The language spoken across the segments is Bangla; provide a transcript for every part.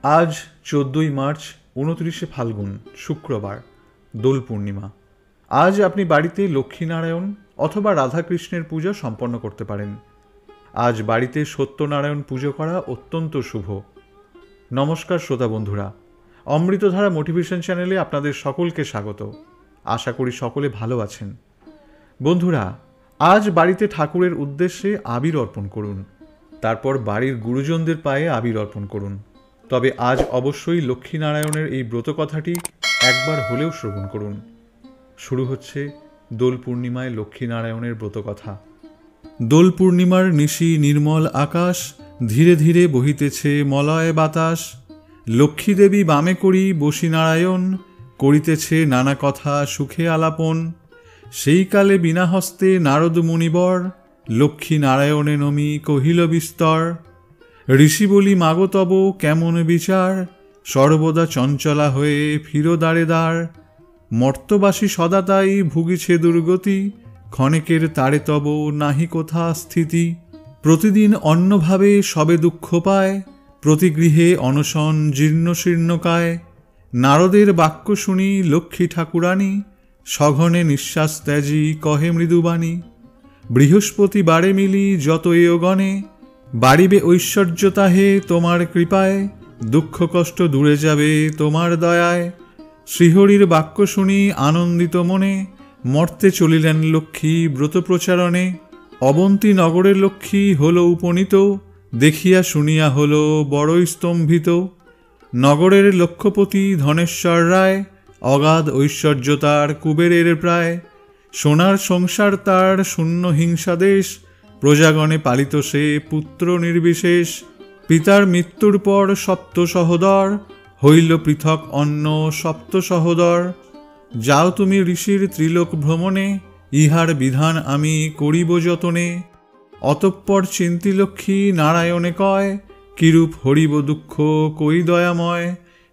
আজ 14ই মার্চ 29শে ফাল্গুন শুক্রবার দোল পূর্ণিমা। আজ আপনি বাড়িতে লক্ষ্মীনারায়ণ অথবা রাধাকৃষ্ণের পূজা সম্পন্ন করতে পারেন। আজ বাড়িতে সত্যনারায়ণ পুজো করা অত্যন্ত শুভ। নমস্কার শ্রোতা বন্ধুরা, অমৃতধারা মোটিভেশন চ্যানেলে আপনাদের সকলকে স্বাগত। আশা করি সকলে ভালো আছেন। বন্ধুরা, আজ বাড়িতে ঠাকুরের উদ্দেশ্যে আবির অর্পণ করুন, তারপর বাড়ির গুরুজনদের পায়ে আবির অর্পণ করুন। তবে আজ অবশ্যই লক্ষ্মীনারায়ণের এই ব্রত কথাটি একবার হলেও শ্রবণ করুন। শুরু হচ্ছে দোল পূর্ণিমায় লক্ষ্মীনারায়ণের ব্রত কথা। দোল পূর্ণিমার নিশি নির্মল আকাশ, ধীরে ধীরে বহিতেছে মলয় বাতাস। লক্ষ্মীদেবী বামে করি বসি নারায়ণ, করিতেছে নানা কথা সুখে আলাপন। সেই কালে বিনা হস্তে নারদ মুনিবর, লক্ষ্মী নারায়ণে নমি কহিল বিস্তর। ঋষি বলি মাগো তব কেমন বিচার, সর্বদা চঞ্চলা হয়ে ফিরো দ্বারে দ্বার। মর্তবাসী সদা তাই ভুগিছে দুর্গতি, ক্ষণেকের তারে তব নাহি কোথা স্থিতি। প্রতিদিন অন্নভাবে সবে দুঃখ পায়, প্রতি গৃহে অনশন জীর্ণ শীর্ণকায়। নারদের বাক্য শুনি লক্ষ্মী ঠাকুরানী, সঘনে নিঃশ্বাস ত্যাজি কহে মৃদুবাণী। বৃহস্পতি বারে মিলি যত এয়গণে, বাড়িবে ঐশ্বর্য তাহে তোমার কৃপায়। দুঃখ কষ্ট দূরে যাবে তোমার দয়ায়। শ্রীহরির বাক্য শুনি আনন্দিত মনে, মর্তে চলিলেন লক্ষ্মী ব্রত প্রচারণে। অবন্তী নগরের লক্ষ্মী হল উপনীত, দেখিয়া শুনিয়া হল বড়ই স্তম্ভিত। নগরের লক্ষ্যপতি ধনেশ্বর রায়, অগাধ ঐশ্বর্য তার কুবেরের প্রায়। সোনার সংসার তার শূন্য হিংসাদেশ, প্রজাগণে পালিত সে পুত্র নির্বিশেষ। পিতার মৃত্যুর পর সপ্ত সহোদর, হইল পৃথক অন্য সপ্ত সহোদর। যাও তুমি ঋষির ত্রিলোক ভ্রমণে, ইহার বিধান আমি করিব যতনে। অতঃপর চিন্তি লক্ষ্মী নারায়ণে কয়, কিরূপ হরিব দুঃখ কই দয়াময়।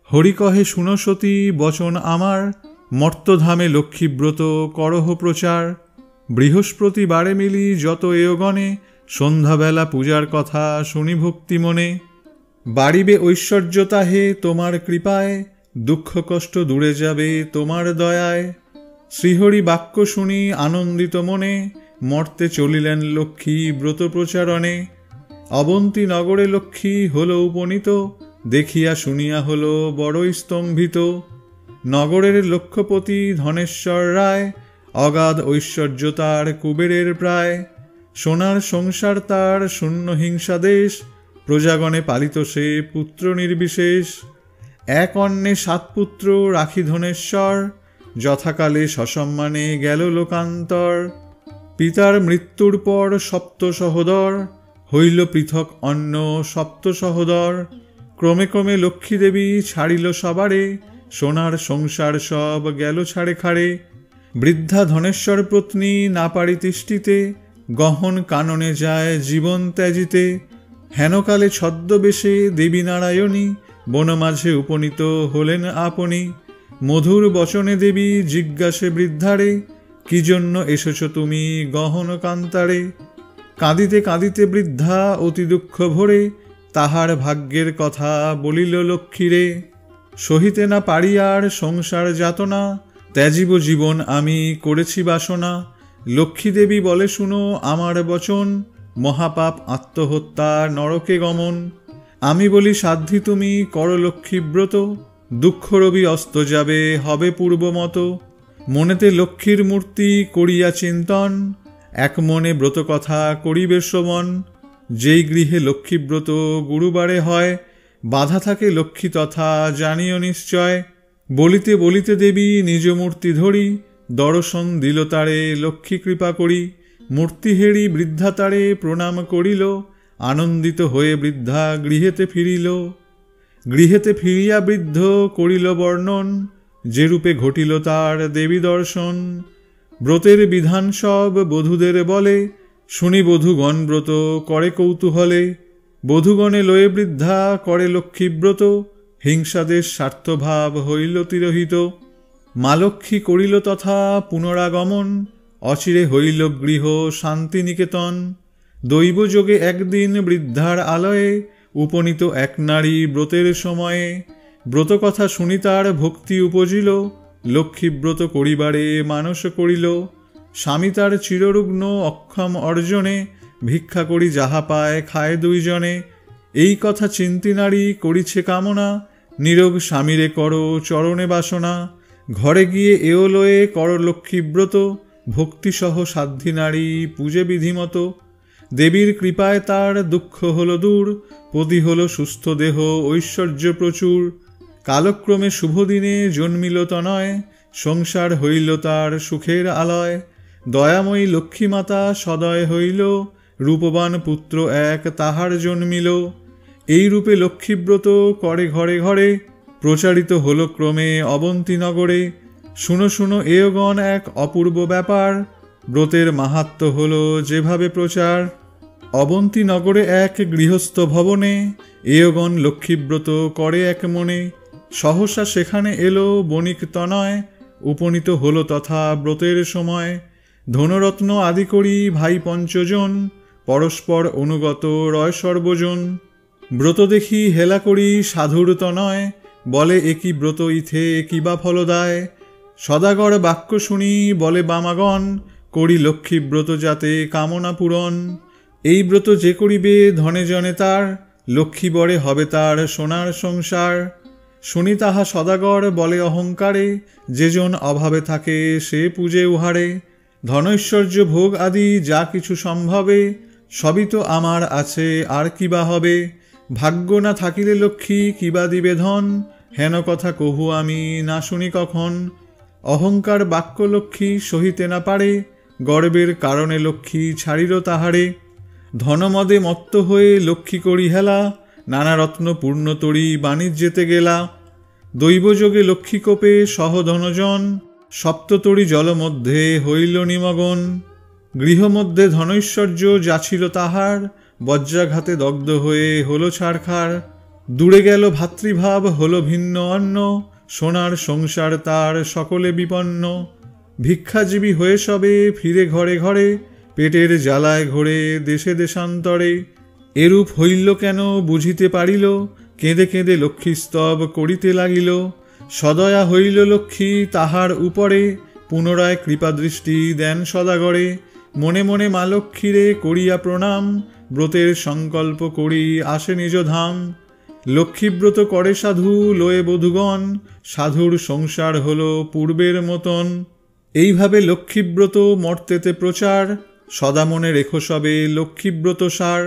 হরি কহে শুনো সতী বচন আমার, মর্তধামে লক্ষ্মীব্রত করহ প্রচার। বৃহস্পতি বারে মিলি যত এয়গণে, সন্ধ্যাবেলা পূজার কথা শুনি ভক্তি মনে। বাড়িবে ঐশ্বর্য তাহে তোমার কৃপায়, দুঃখ কষ্ট দূরে যাবে তোমার দয়ায়। শ্রীহরি বাক্য শুনি আনন্দিত মনে, মর্তে চলিলেন লক্ষ্মী ব্রত প্রচারণে। অবন্তী নগরে লক্ষ্মী হল উপনীত, দেখিয়া শুনিয়া হল বড়ই স্তম্ভিত। নগরের লক্ষ্যপতি ধনেশ্বর রায়, অগাধ ঐশ্বর্য তার কুবেরের প্রায়। সোনার সংসার তার শূন্য হিংসাদেশ, প্রজাগণে পালিত সে পুত্র নির্বিশেষ। এক অন্নে 7 পুত্র রাখি ধনেশ্বর, যথাকালে সসম্মানে গেল লোকান্তর। পিতার মৃত্যুর পর সপ্ত সহোদর, হইল পৃথক অন্য সপ্ত সহোদর। ক্রমে ক্রমে লক্ষ্মীদেবী ছাড়িল সবারে, সোনার সংসার সব গেল ছাড়ে খাড়ে। বৃদ্ধা ধনেশ্বর পত্নী না পারি তিষ্ঠিতে, গহন কাননে যায় জীবন ত্যাজিতে। হেনকালে ছদ্মবেশে দেবী নারায়ণী, বন মাঝে উপনীত হলেন আপনি। মধুর বচনে দেবী জিজ্ঞাসে বৃদ্ধারে, কি জন্য এসেছ তুমি গহন কান্তারে। কাঁদিতে কাঁদিতে বৃদ্ধা অতি দুঃখ ভরে, তাহার ভাগ্যের কথা বলিল লক্ষ্মীরে। সহিতে না পারি আর সংসার যাতনা, ত্যাজিব জীবন আমি করেছি বাসনা। লক্ষ্মীদেবী বলে শুনো আমার বচন, মহাপাপ আত্মহত্যা নরকে গমন। আমি বলি সাধ্যি তুমি কর লক্ষ্মীব্রত, দুঃখ রবি অস্ত যাবে হবে পূর্বমত। মনেতে লক্ষ্মীর মূর্তি করিয়া চিন্তন, এক মনে ব্রত কথা করিবে শ্রবণ। যেই গৃহে লক্ষ্মীব্রত গুরুবারে হয়, বাধা থাকে লক্ষ্মী তথা জানিও নিশ্চয়। বলিতে বলিতে দেবী নিজ মূর্তি ধরি, দর্শন দিল তারে লক্ষ্মী কৃপা করি। মূর্তি হেরি বৃদ্ধা তারে প্রণাম করিল, আনন্দিত হয়ে বৃদ্ধা গৃহেতে ফিরিল। গৃহেতে ফিরিয়া বৃদ্ধ করিল বর্ণন, যেরূপে ঘটিল তার দেবী দর্শন। ব্রতের বিধান সব বধূদের বলে, শুনি বধূগণ ব্রত করে কৌতূহলে। বধূগণে লয়ে বৃদ্ধা করে লক্ষ্মীব্রত, হিংসাদেশ স্বার্থভাব হইল তিরোহিত। মা লক্ষ্মী করিল তথা পুনরাগমন, অচিরে হইল গৃহ শান্তিনিকেতন। দৈবযোগে একদিন বৃদ্ধার আলয়ে, উপনীত এক নারী ব্রতের সময়ে, ব্রত কথা শুনি তার ভক্তি উপজিল, লক্ষ্মীব্রত করিবারে মানস করিল। স্বামী তার চিররুগ্ন অক্ষম অর্জনে, ভিক্ষা করি যাহা পায় খায় দুইজনে। এই কথা চিন্তি নারী করিছে কামনা, নিরোগ স্বামীরে কর চরণে বাসনা। ঘরে গিয়ে এও লয়ে কর লক্ষ্মীব্রত, ভক্তিসহ সাধ্যী নারী পূজে বিধিমতো। দেবীর কৃপায় তার দুঃখ হল দূর, পতি হল সুস্থ দেহ ঐশ্বর্য প্রচুর। কালক্রমে শুভদিনে জন্মিল তনয়, সংসার হইল তার সুখের আলয়। দয়াময়ী লক্ষ্মীমাতা সদয় হইল, রূপবান পুত্র এক তাহার জন্মিল। এই রূপে লক্ষ্মীব্রত করে ঘরে ঘরে, প্রচারিত হল ক্রমে অবন্তী নগরে। শুনো শুনো এয়গণ এক অপূর্ব ব্যাপার, ব্রতের মাহাত্ম্য হল যেভাবে প্রচার। অবন্তী নগরে এক গৃহস্থ ভবনে, এয়গণ লক্ষ্মীব্রত করে এক মনে। সহসা সেখানে এলো বণিক তনয়, উপনীত হল তথা ব্রতের সময়। ধনরত্ন আদি করি ভাই পঞ্চজন, পরস্পর অনুগত রয় সর্বজন। ব্রত দেখি হেলা করি সাধুর তনয়, বলে একই ব্রত ইথে একই বা ফলদায়। সদাগর বাক্য শুনি বলে বামাগণ, করি লক্ষ্মীব্রত যাতে কামনা পূরণ। এই ব্রত যে করিবে ধনে জনে তার, লক্ষ্মী বরে হবে তার সোনার সংসার। শুনি তাহা সদাগর বলে অহংকারে, যেজন অভাবে থাকে সে পূজে উহারে। ধনৈশ্বর্য ভোগ আদি যা কিছু সম্ভবে, সবই তো আমার আছে আর কিবা হবে। ভাগ্য না থাকিলে লক্ষ্মী কিবা দিবে ধন, হেন কথা কহু আমি না শুনি কখন। অহংকার বাক্য লক্ষ্মী সহিতে না পারে, গর্বের কারণে লক্ষ্মী ছাড়িল তাহারে। ধনমদে মত্ত হয়ে লক্ষ্মী করি হেলা, নানা রত্ন পূর্ণ তরি বাণিজ্যেতে গেলা। দৈবযোগে লক্ষ্মী কোপে সহধনজন, সপ্ততরি জল মধ্যে হইল নিমগন। গৃহমধ্যে ধনৈশ্বর্য যাছিল তাহার, বজ্রাঘাতে দগ্ধ হয়ে হলো ছারখার। দূরে গেল ভাতৃভাব হলো ভিন্ন অন্ন, সোনার সংসার তার সকলে বিপন্ন। ভিক্ষাজীবী হয়ে সবে ফিরে ঘরে ঘরে, পেটের জ্বালায় ঘোরে দেশে দেশান্তরে। এরূপ হইল কেন বুঝিতে পারিল, কেঁদে কেঁদে লক্ষ্মীস্তব করিতে লাগিল। সদয়া হইল লক্ষ্মী তাহার উপরে, পুনরায় কৃপাদৃষ্টি দেন সদাগরে। মনে মনে মা লক্ষ্মীরে করিয়া প্রণাম, ব্রতের সংকল্প করি আসে নিজ ধাম। লক্ষ্মীব্রত করে সাধু লয়ে বধূগণ, সাধুর সংসার হল পূর্বের মতন। এইভাবে লক্ষ্মীব্রত মর্তেতে প্রচার, সদা মনে রেখো সবে লক্ষ্মীব্রত সার।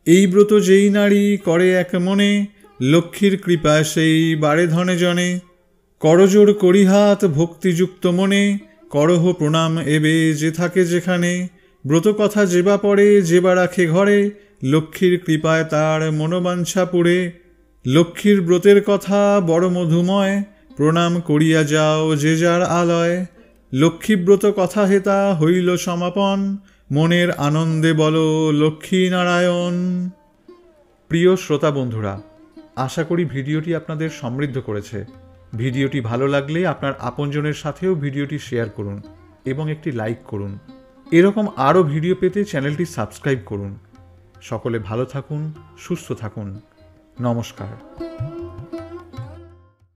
এই ব্রত যেই নারী করে এক মনে, লক্ষ্মীর কৃপায় সেই বারে ধনে জনে। করজোড় করি হাত ভক্তিযুক্ত মনে, করহ প্রণাম এবে যে থাকে যেখানে। ব্রত কথা যেবা পড়ে যেবা রাখে ঘরে, লক্ষ্মীর কৃপায় তার মনোবাঞ্ছা পুরে। লক্ষ্মীর ব্রতের কথা বড় মধুময়, প্রণাম করিয়া যাও যে যার আলয়। লক্ষ্মীব্রত কথা হেতা হইল সমাপন, মনের আনন্দে বলো লক্ষ্মী নারায়ণ। প্রিয় শ্রোতা বন্ধুরা, আশা করি ভিডিওটি আপনাদের সমৃদ্ধ করেছে। ভিডিওটি ভালো লাগলে আপনার আপনজনের সাথেও ভিডিওটি শেয়ার করুন এবং একটি লাইক করুন। এরকম আরও ভিডিও পেতে চ্যানেলটি সাবস্ক্রাইব করুন। সকলে ভালো থাকুন, সুস্থ থাকুন। নমস্কার।